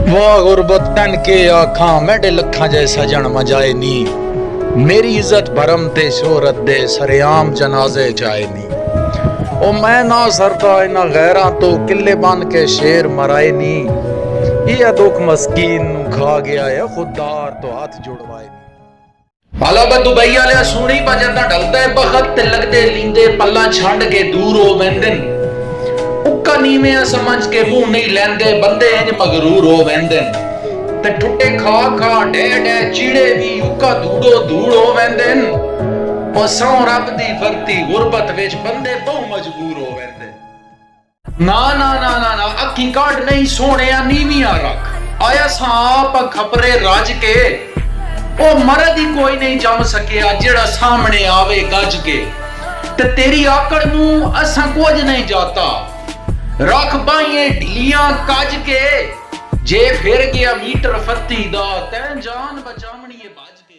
वाह गुरबत तन के आखा मेरे लखा जैसा जन्म जाए नी। मेरी इज्जत भरम ते शोहरत दे सरेआम जनाजे जाए नी। ओ मैं ना सरदा इना गैरा तो किले बन के शेर मराए नी। ये दुख मस्कीन नू खा गया है खुदार तो हाथ जुड़वाए नी। भाला बदू बई वाले सुनी बजदा ढलदा है बखत ते लगदे लींदे पल्ला छंड के दूर हो वेंदन। उक्का नीवे समझ के मुंह नहीं लेंदे बंदे इंज मगरूर हो वेंदन। ते ठुट्टे खा खा डे डे चीड़े भी उक्का धूड़ो धूड़ हो वेंदन। ओ सौ रब दी फरती गुरबत विच बंदे बहु मजबूर हो वेंदे। ना ना ना ना ना अखी काट नहीं सोहणिया नीवियां रख आया सांप खपरे रज के। ओ मरद ही कोई नहीं जम सकिया जेड़ा सामने आवे गज के। ते तेरी आकड़ नू असां कुछ नहीं जाता रख बाइए ढिलियां कज के। जे फिर गया मीटर फत्ती दा तैं जान बचावनी है बज के।